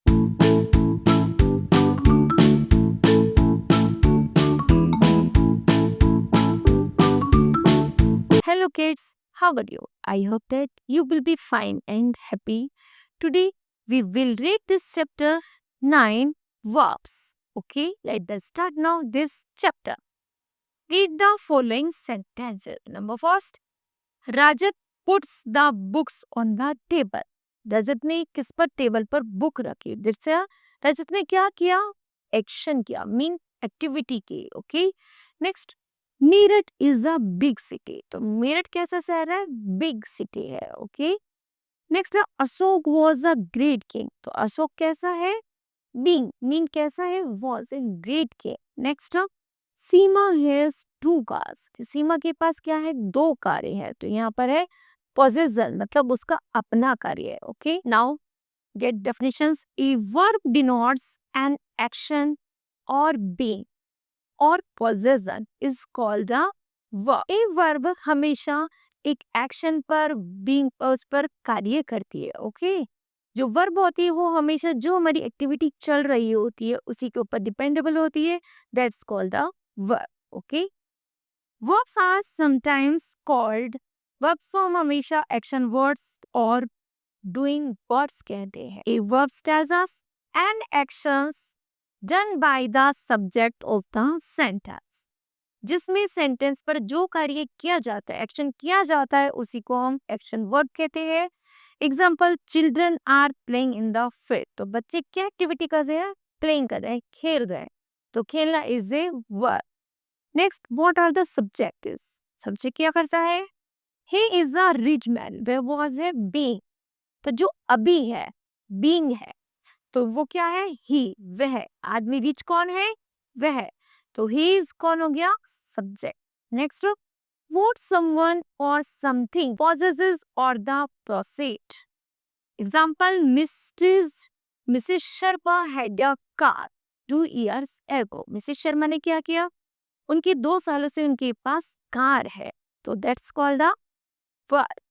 Hello, kids. How are you? I hope that you will be fine and happy. Today, we will read this chapter 9 verbs. Okay, let us start now this chapter. Read the following sentences. Number first, Rajat puts the books on the table. रजत ने किस पर table पर book रखी जैसे रजत ने क्या किया action किया मीन एक्टिविटी की okay next Meerut is a big city तो मेरठ कैसा शहर है बिग सिटी है okay next Ashok was a great king तो अशोक कैसा है बींग मीन कैसा है was a great king next Seema has two cars Seema के पास क्या है दो कारें हैं तो यहाँ पर है पोजेसन मतलब उसका अपना कार्य है okay now get definitions a verb denotes an action और बीइंग और possession is called a verb a verb हमेशा एक एक्शन पर बीइंग उस पर कार्य करती है ओके जो वर्ब होती है वो हमेशा जो हमारी एक्टिविटी चल रही होती है उसी के ऊपर डिपेंडेबल होती है that's called a verb okay verbs are sometimes called verb form हमेशा action words और doing words कहते हैं a verb tells us an actions done by the subject of the sentence जिसमें सेंटेंस पर जो कार्य किया जाता है एक्शन किया जाता है उसी को हम एक्शन वर्ड कहते हैं example children are playing in the field तो बच्चे क्या एक्टिविटी कर रहे हैं प्लेइंग कर रहे हैं खेल रहे हैं तो खेलना is a verb next what are the subject is subject क्या करता है he is a rich man वे वाज ए बीइंग तो जो अभी है बीइंग है तो वो क्या है ही वह आदमी रिच कौन है वह तो ही इज कौन हो गया subject next what someone or something possesses or the proceed example Mrs. Sharma had a car 2 years ago Mrs. Sharma ने क्या किया उनकी 2 सालों से उनके पास कार है तो that's called a verb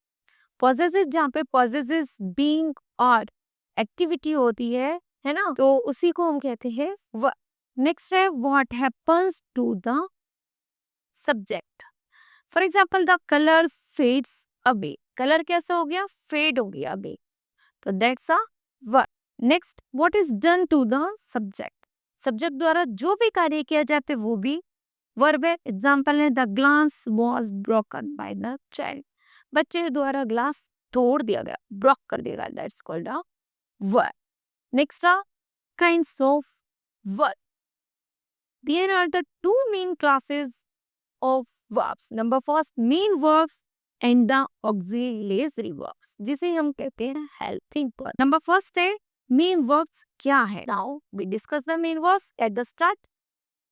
possesses जहाँ पे possesses being और एक्टिविटी होती है ना तो उसी को हम कहते हैं वर्ब नेक्स्ट है what happens to the subject for example the colour fades away colour कैसा हो गया फेड हो गया अवे तो that's a verb next what is done to the subject subject द्वारा जो भी कार्य किया जाता है वो भी वर्ब है एग्जाम्पल है the glass was broken by the child बच्चे द्वारा ग्लास तोड़ दिया गया ब्रोक कर दिया गया that's called a verb next are kinds of verb there are the two main classes of verbs number first main verbs and the auxiliary verbs जिसे हम कहते हैं helping verb number first है main verbs क्या है now we discuss the main verbs at the start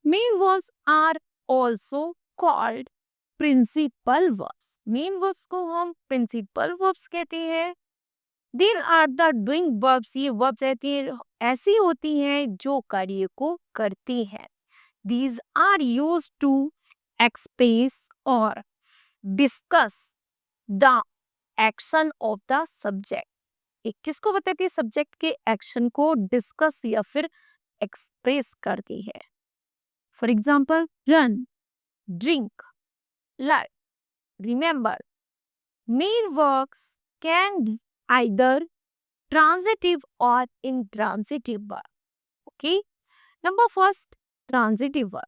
main verbs are also called principal verbs main verbs को हम principal verbs कहते हैं there are the doing verbs ये verbs ऐसी होती हैं जो कार्य को करती हैं these are used to express और discuss the action of the subject ये किसको बताती है सब्जेक्ट के एक्शन को डिस्कस या फिर एक्सप्रेस करती है for example run drink learn remember main verbs can either transitive or intransitive verb. Okay. Number first, transitive verb.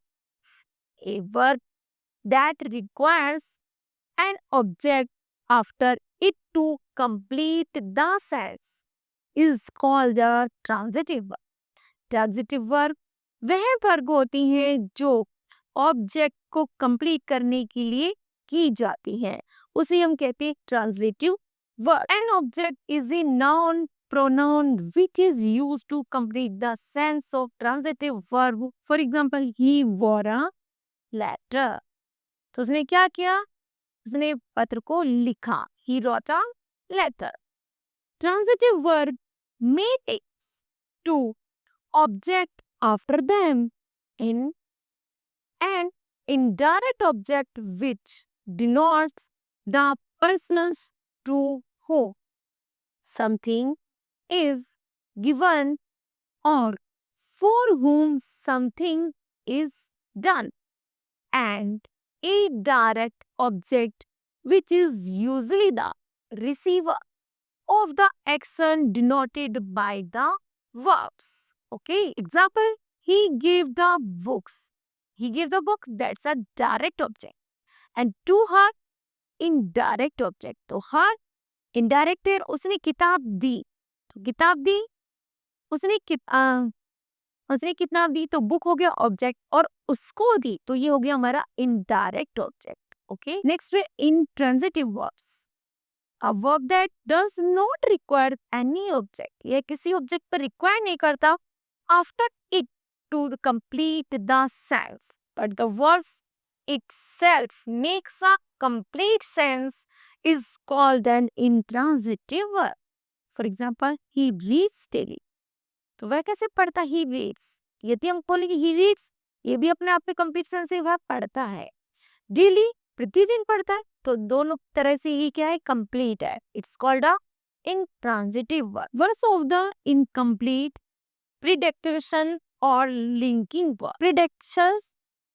A verb that requires an object after it to complete the sentence is called a transitive verb. Transitive verb वह verb होती हैं जो object को complete करने के लिए की जाती हैं उसे हम कहते हैं translative verb. An object is a noun pronoun which is used to complete the sense of transitive verb. For example, he wore a letter. तो उसने क्या किया उसने पत्र को लिखा he wrote a letter. Transitive verb may take to object after them in an indirect object which denotes the person's to who something is given or for whom something is done, and a direct object, which is usually the receiver of the action denoted by the verbs. Okay, example, he gave the books. He gave the book, that's a direct object. And to her, indirect object. तो her indirect है, उसने किताब दी. तो किताब दी, उसने उसने किताब दी, तो बुक हो गया ऑब्जेक्ट, और उसको दी, तो ये हो गया हमारा इनडायरेक्ट ऑब्जेक्ट. ओके, नेक्स्ट है intransitive verbs. A verb that does not require any object. यह किसी object पर require नहीं करता after it to complete the sense. But the verb itself makes a complete sense is called an intransitive verb. For example, he reads daily. तो वह कैसे पढ़ता? He reads. यदि हम बोलेंगे he reads, ये भी अपने आप में complete sense है, वह पढ़ता है. Daily, प्रतिदिन पढ़ता है, तो दोनों तरह से ही क्या है? कंप्लीट है. It's called a intransitive verb. Verbs of the incomplete, prediction और linking verb.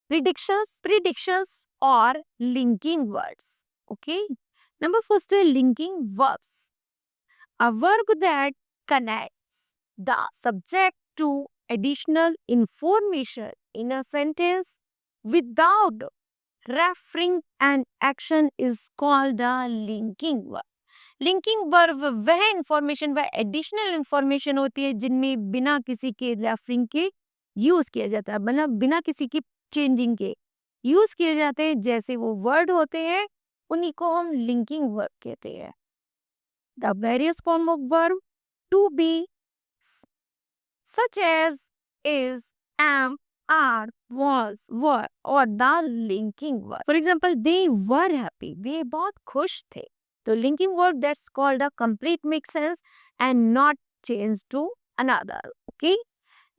Predictions और linking words. Okay. Number first है linking verbs. A verb that connects the subject to additional information in a sentence without referring an action is called a linking verb. Linking verb वह information, वह additional information होती है जिनमें बिना किसी के referring के यूज किया जाता है, मतलब बिना किसी की चेंजिंग के यूज किए जाते हैं. जैसे वो वर्ड होते हैं, उन्हीं को हम लिंकिंग वर्ब कहते हैं. The various form of verb to be such as is, am, are, was, were और the linking verb. For example, they were happy. वे बहुत खुश थे. तो linking verb that's called a complete make sense and not change to another. Okay.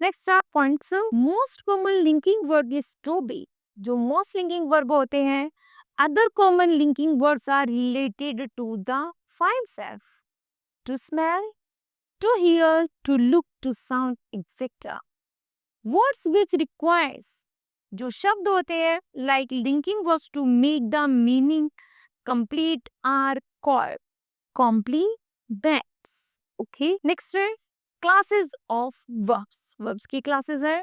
Next are points. Most common linking verb is to be. जो most linking verb होते हैं, other common linking verbs are related to the five self. To smell, to hear, to look, to sound, etc. Words which requires, जो शब्द होते हैं like linking verbs to make the meaning complete are called complements. Okay. Next है classes of verbs. Verbs की classes है.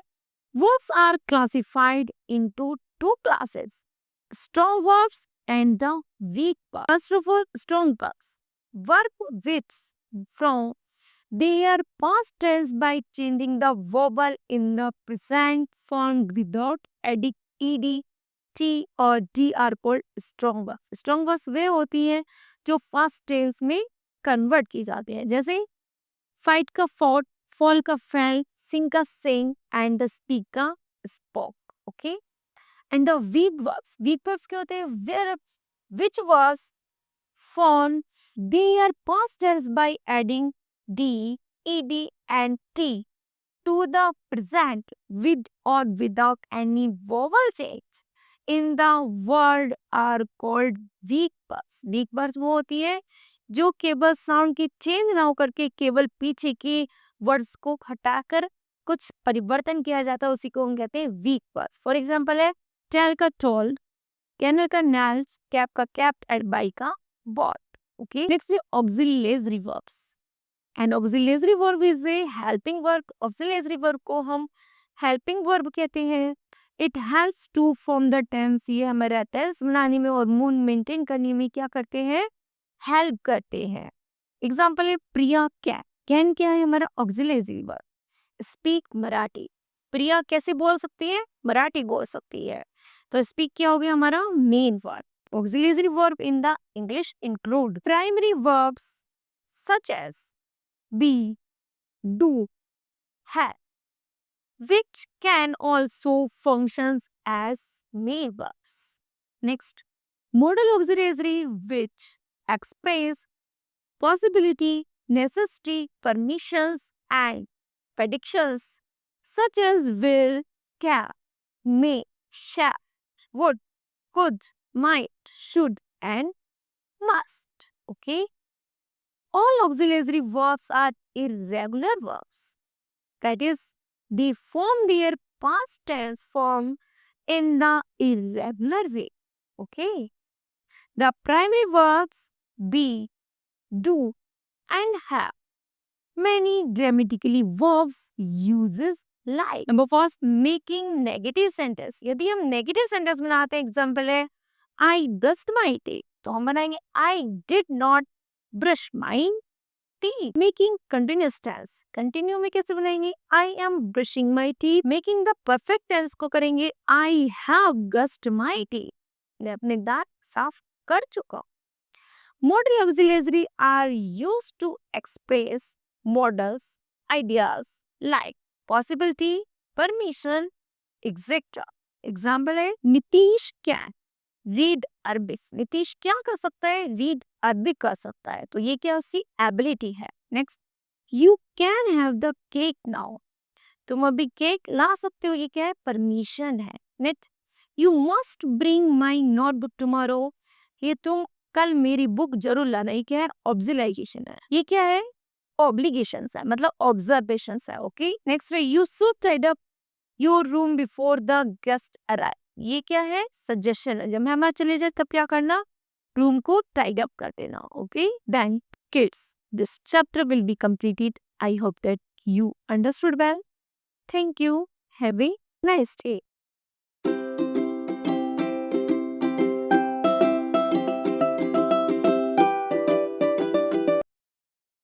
Verbs are classified into two classes: strong verbs and the weak verbs. First of all, strong verbs. Verb which from their past tense by changing the vowel in the present form without adding ed, t और d are called strong verbs. Strong verbs वे होती हैं जो past tense में convert की जाती हैं. जैसे fight का fought, fall का fell, sing का sing and the speak का spoke. Okay. And the weak verbs. Weak verbs क्या होते हैं? Verbs which was formed their past tense by adding d, ed and t to the present with or without any vowel change in the word are called weak verbs. Weak verbs वो होती है जो केवल sound की change ना होकर के केवल पीछे के वर्ड्स को हटाकर कुछ परिवर्तन किया जाता है, उसी को हम कहते हैं वीक वर्ड्स. फॉर एग्जाम्पल है टेल का टोल्ड, कैनल का नैल्स, कैप का कैप्ट एंड बाई का बॉट. ओके. नेक्स्ट है auxiliary verbs. And auxiliary verb is a helping verb. Auxiliary verb को हम हेल्पिंग वर्ब कहते हैं. It helps to form the tense. ये हमारा टेंस बनाने में और मूड मेंटेन करने में क्या करते हैं? हेल्प करते हैं. एग्जाम्पल है प्रिया कैन. कैन क्या है? हमारा ऑक्सिलरी वर्ब. स्पीक मराठी. प्रिया कैसे बोल सकती है? मराठी बोल सकती है. तो स्पीक क्या हो गया? हमारा main verb. Auxiliary verb in the English include primary verbs such as be, do, have, which can also function as main verbs. Next, modal auxiliary which express possibility, necessity, permissions, and predictions such as will, can, may, shall, would, could, might, should, and must. Okay. All auxiliary verbs are irregular verbs. That is, they form their past tense form in the irregular way. Okay. The primary verbs be, do, and have many grammatically verbs uses like. Number first, making negative sentence. यदि हम negative sentence बनाते हैं, example है I dust my teeth, तो हम बनाएंगे I did not brush my teeth. Making continuous tense, continue में कैसे बनाएंगे I am brushing my teeth. Making the perfect tense को करेंगे I have brushed my teeth. मैं अपने दांत साफ कर चुका हूँ. Modal auxiliary are used to express models, ideas like possibility, permission, etc. Example है Nitish can read Arabic. Nitish क्या कर सकता है? read Arabic कर सकता है. तो ये क्या उसकी ability है. Next, you can have the cake now. तुम अभी केक ला सकते हो. ये क्या है? परमिशन है. Next, you must bring my notebook tomorrow. ये तुम कल मेरी बुक जरूर लाना. ये क्या है? ऑब्जर्वेशन है. ये क्या है? ऑब्लिगेशंस है, मतलब ऑब्जर्वेशंस है. ओके. नेक्स्ट है you should tied up your room before the guest arrive. ये क्या है? सजेशन है. जब मेहमान चले जाए तब क्या करना? रूम को टाइड अप कर देना. Okay. Then kids, this chapter will be completed. I hope that you understood well. Thank you. Have a nice day.